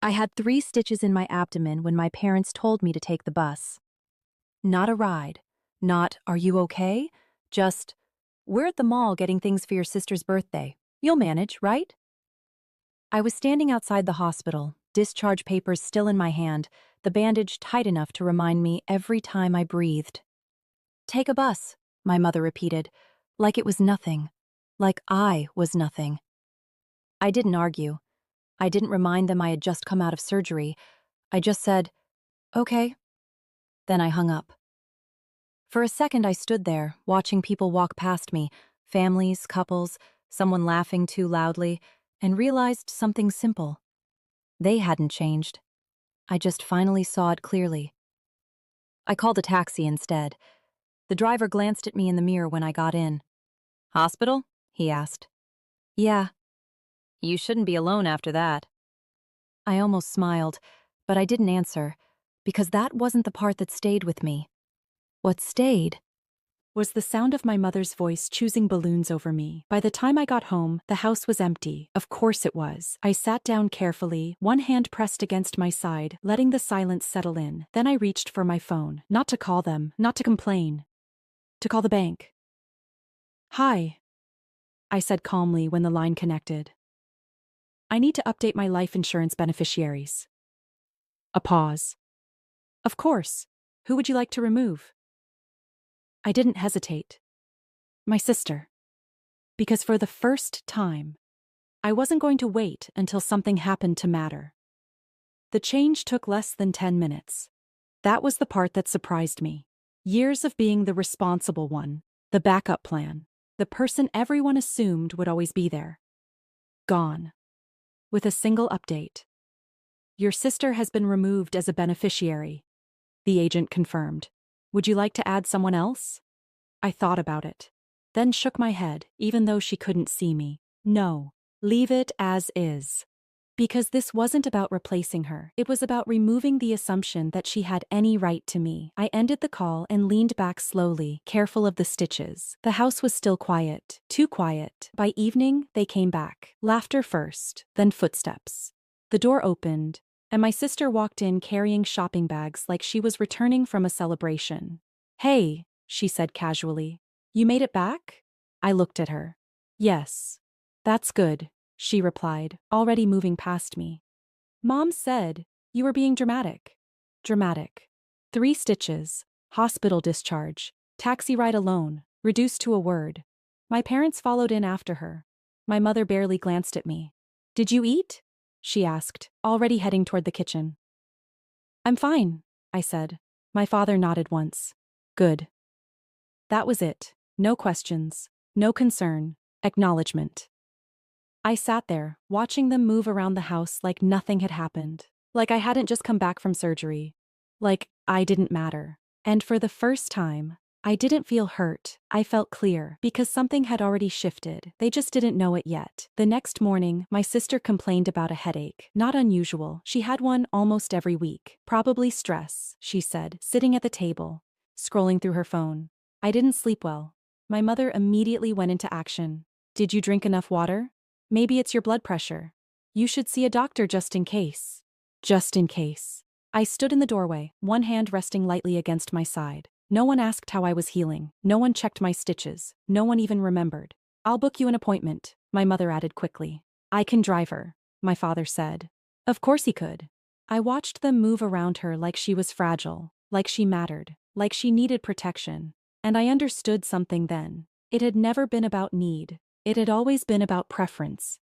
I had 3 stitches in my abdomen when my parents told me to take the bus. Not a ride. Not, are you okay? Just, we're at the mall getting things for your sister's birthday. You'll manage, right? I was standing outside the hospital, discharge papers still in my hand, the bandage tight enough to remind me every time I breathed. Take a bus, my mother repeated, like it was nothing. Like I was nothing. I didn't argue. I didn't remind them I had just come out of surgery. I just said, okay. Then I hung up. For a second I stood there, watching people walk past me, families, couples, someone laughing too loudly, and realized something simple. They hadn't changed. I just finally saw it clearly. I called a taxi instead. The driver glanced at me in the mirror when I got in. Hospital? He asked. Yeah. You shouldn't be alone after that. I almost smiled, but I didn't answer, because that wasn't the part that stayed with me. What stayed was the sound of my mother's voice choosing balloons over me. By the time I got home, the house was empty. Of course it was. I sat down carefully, one hand pressed against my side, letting the silence settle in. Then I reached for my phone, not to call them, not to complain, to call the bank. Hi, I said calmly when the line connected. I need to update my life insurance beneficiaries. A pause. Of course. Who would you like to remove? I didn't hesitate. My sister. Because for the first time, I wasn't going to wait until something happened to matter. The change took less than 10 minutes. That was the part that surprised me. Years of being the responsible one, the backup plan, the person everyone assumed would always be there. Gone. With a single update. Your sister has been removed as a beneficiary, the agent confirmed. Would you like to add someone else? I thought about it, then shook my head, even though she couldn't see me. No, leave it as is. Because this wasn't about replacing her. It was about removing the assumption that she had any right to me. I ended the call and leaned back slowly, careful of the stitches. The house was still quiet, too quiet. By evening, they came back. Laughter first, then footsteps. The door opened, and my sister walked in carrying shopping bags like she was returning from a celebration. Hey, she said casually. You made it back? I looked at her. Yes. That's good, she replied, already moving past me. Mom said you were being dramatic. Dramatic. 3 stitches, hospital discharge, taxi ride alone, reduced to a word. My parents followed in after her. My mother barely glanced at me. Did you eat? She asked, already heading toward the kitchen. I'm fine, I said. My father nodded once. Good. That was it. No questions, no concern, acknowledgement. I sat there, watching them move around the house like nothing had happened. Like I hadn't just come back from surgery. Like I didn't matter. And for the first time, I didn't feel hurt. I felt clear, because something had already shifted. They just didn't know it yet. The next morning, my sister complained about a headache. Not unusual. She had one almost every week. Probably stress, she said, sitting at the table, scrolling through her phone. I didn't sleep well. My mother immediately went into action. Did you drink enough water? Maybe it's your blood pressure. You should see a doctor just in case. Just in case. I stood in the doorway, one hand resting lightly against my side. No one asked how I was healing. No one checked my stitches. No one even remembered. I'll book you an appointment, my mother added quickly. I can drive her, my father said. Of course he could. I watched them move around her like she was fragile, like she mattered, like she needed protection. And I understood something then. It had never been about need. It had always been about preference.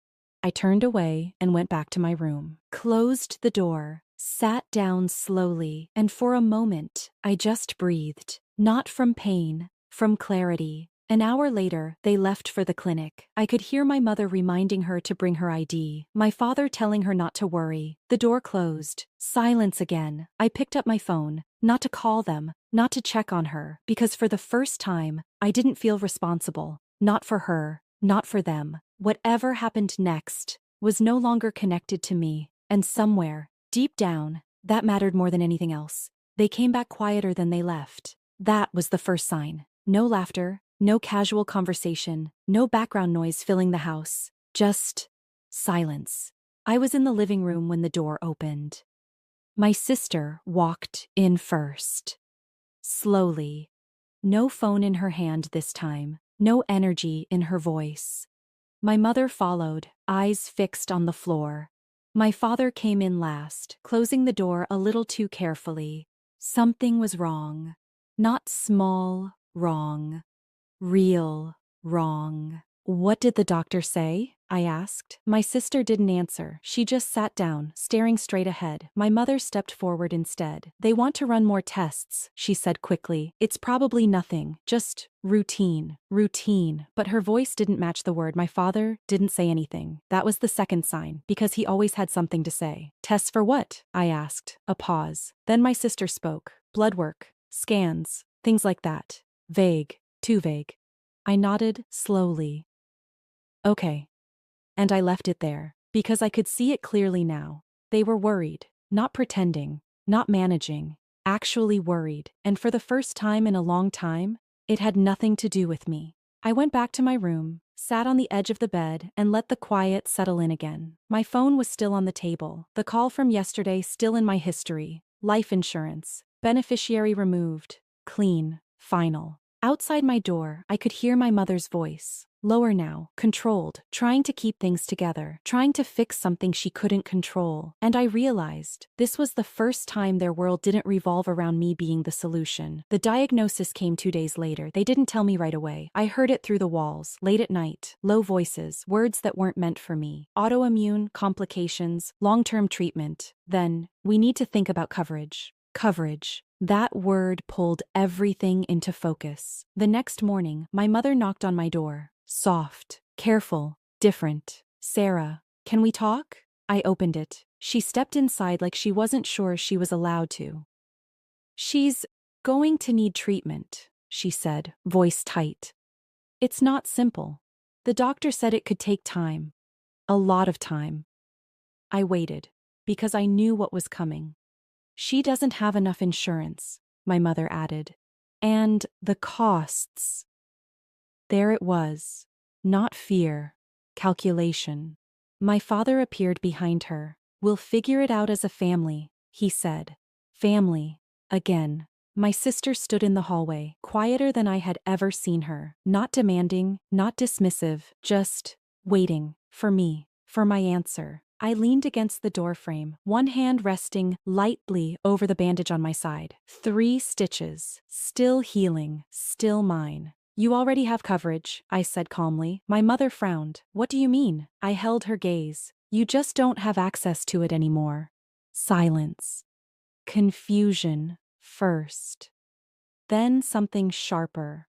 I turned away and went back to my room, closed the door, sat down slowly, and for a moment, I just breathed. Not from pain, from clarity. An hour later, they left for the clinic. I could hear my mother reminding her to bring her ID, my father telling her not to worry. The door closed. Silence again. I picked up my phone, not to call them, not to check on her, because for the first time, I didn't feel responsible. Not for her, not for them. Whatever happened next was no longer connected to me, and somewhere, deep down, that mattered more than anything else. They came back quieter than they left. That was the first sign. No laughter, no casual conversation, no background noise filling the house. Just silence. I was in the living room when the door opened. My sister walked in first. Slowly. No phone in her hand this time, no energy in her voice. My mother followed, eyes fixed on the floor. My father came in last, closing the door a little too carefully. Something was wrong. Not small wrong. Real wrong. What did the doctor say? I asked. My sister didn't answer. She just sat down, staring straight ahead. My mother stepped forward instead. They want to run more tests, she said quickly. It's probably nothing, just routine. Routine. But her voice didn't match the word. My father didn't say anything. That was the second sign, because he always had something to say. Tests for what? I asked. A pause. Then my sister spoke. Blood work, scans, things like that. Vague. Too vague. I nodded slowly. Okay. And I left it there, because I could see it clearly now. They were worried, not pretending, not managing, actually worried, and for the first time in a long time, it had nothing to do with me. I went back to my room, sat on the edge of the bed, and let the quiet settle in again. My phone was still on the table, the call from yesterday still in my history. Life insurance, beneficiary removed, clean, final. Outside my door, I could hear my mother's voice. Lower now, controlled, trying to keep things together, trying to fix something she couldn't control. And I realized this was the first time their world didn't revolve around me being the solution. The diagnosis came 2 days later. They didn't tell me right away. I heard it through the walls, late at night, low voices, words that weren't meant for me. Autoimmune, complications, long-term treatment. Then, we need to think about coverage. Coverage. That word pulled everything into focus. The next morning, my mother knocked on my door. Soft, careful, different. Sarah, can we talk? I opened it. She stepped inside like she wasn't sure she was allowed to. She's going to need treatment, she said, voice tight. It's not simple. The doctor said it could take time. A lot of time. I waited, because I knew what was coming. She doesn't have enough insurance, my mother added. And the costs. There it was. Not fear. Calculation. My father appeared behind her. We'll figure it out as a family, he said. Family. Again. My sister stood in the hallway, quieter than I had ever seen her. Not demanding, not dismissive, just waiting. For me. For my answer. I leaned against the doorframe, one hand resting lightly over the bandage on my side. 3 stitches. Still healing. Still mine. You already have coverage, I said calmly. My mother frowned. What do you mean? I held her gaze. You just don't have access to it anymore. Silence. Confusion first. Then something sharper.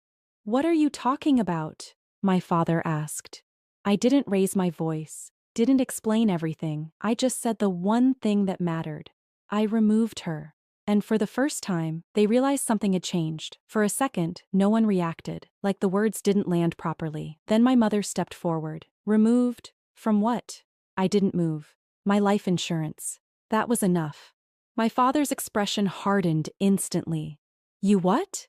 What are you talking about? My father asked. I didn't raise my voice. Didn't explain everything. I just said the one thing that mattered. I removed her. And for the first time, they realized something had changed. For a second, no one reacted, like the words didn't land properly. Then my mother stepped forward. Removed? From what? I didn't move. My life insurance. That was enough. My father's expression hardened instantly. You what?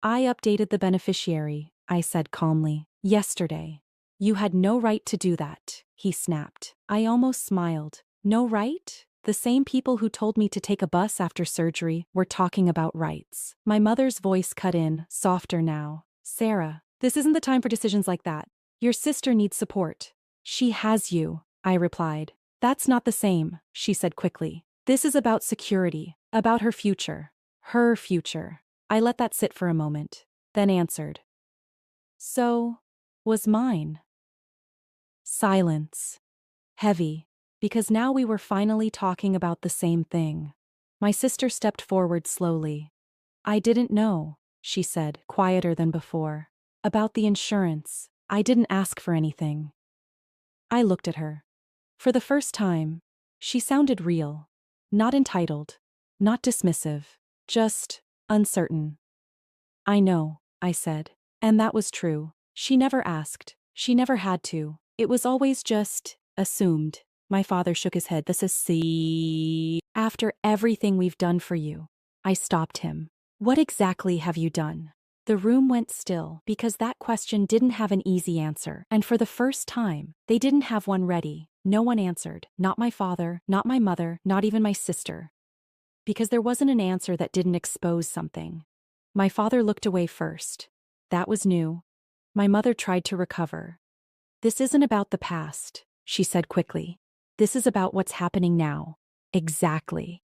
I updated the beneficiary, I said calmly. Yesterday. You had no right to do that, he snapped. I almost smiled. No right? The same people who told me to take a bus after surgery were talking about rights. My mother's voice cut in, softer now. Sarah, this isn't the time for decisions like that. Your sister needs support. She has you, I replied. That's not the same, she said quickly. This is about security, about her future. Her future. I let that sit for a moment, then answered. So, was mine. Silence. Heavy, because now we were finally talking about the same thing. My sister stepped forward slowly. I didn't know, she said, quieter than before. About the insurance. I didn't ask for anything. I looked at her. For the first time, she sounded real. Not entitled. Not dismissive. Just uncertain. I know, I said. And that was true. She never asked. She never had to. It was always just assumed. My father shook his head. This is see. After everything we've done for you. I stopped him. What exactly have you done? The room went still because that question didn't have an easy answer, and for the first time, they didn't have one ready. No one answered, not my father, not my mother, not even my sister. Because there wasn't an answer that didn't expose something. My father looked away first. That was new. My mother tried to recover. This isn't about the past, she said quickly. This is about what's happening now. Exactly.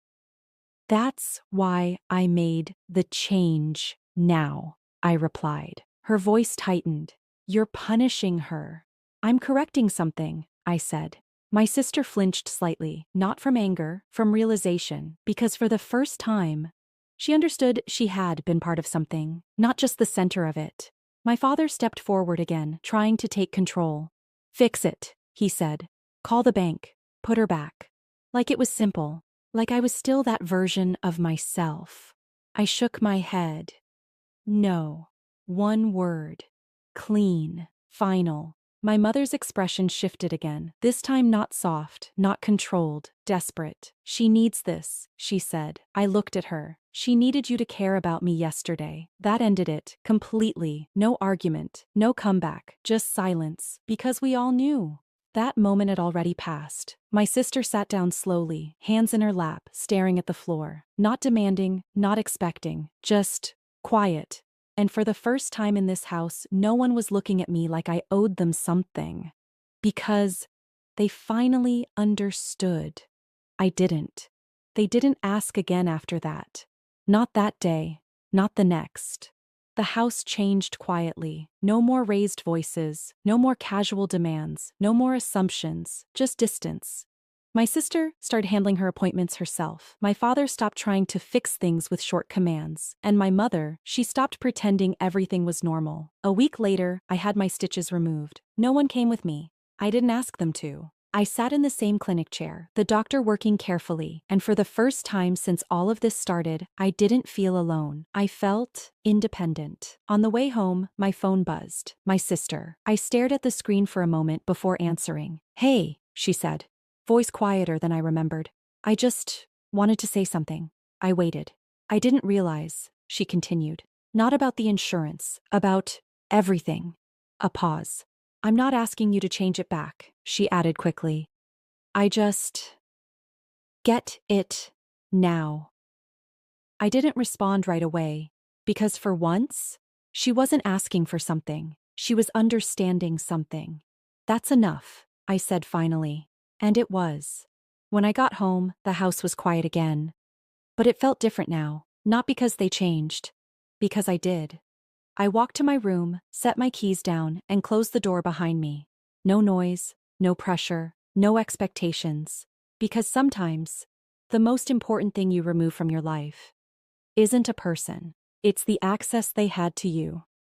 That's why I made the change now, I replied. Her voice tightened. You're punishing her. I'm correcting something, I said. My sister flinched slightly, not from anger, from realization, because for the first time, she understood she had been part of something, not just the center of it. My father stepped forward again, trying to take control. Fix it, he said. Call the bank. Put her back. Like it was simple. Like I was still that version of myself. I shook my head. No. One word. Clean. Final. My mother's expression shifted again, this time not soft, not controlled, desperate. She needs this, she said. I looked at her. She needed you to care about me yesterday. That ended it, completely. No argument, no comeback, just silence, because we all knew. That moment had already passed. My sister sat down slowly, hands in her lap, staring at the floor. Not demanding, not expecting, just quiet. And for the first time in this house, no one was looking at me like I owed them something. Because they finally understood. I didn't. They didn't ask again after that. Not that day, not the next. The house changed quietly. No more raised voices, no more casual demands, no more assumptions, just distance. My sister started handling her appointments herself. My father stopped trying to fix things with short commands. And my mother, she stopped pretending everything was normal. A week later, I had my stitches removed. No one came with me. I didn't ask them to. I sat in the same clinic chair, the doctor working carefully, and for the first time since all of this started, I didn't feel alone. I felt independent. On the way home, my phone buzzed. My sister. I stared at the screen for a moment before answering. Hey, she said. Voice quieter than I remembered. I just wanted to say something. I waited. I didn't realize, she continued. Not about the insurance, about everything. A pause. I'm not asking you to change it back, she added quickly. I just get it now. I didn't respond right away, because for once, she wasn't asking for something. She was understanding something. That's enough, I said finally. And it was. When I got home, the house was quiet again. But it felt different now, not because they changed, because I did. I walked to my room, set my keys down, and closed the door behind me. No noise, no pressure, no expectations. Because sometimes, the most important thing you remove from your life isn't a person. It's the access they had to you.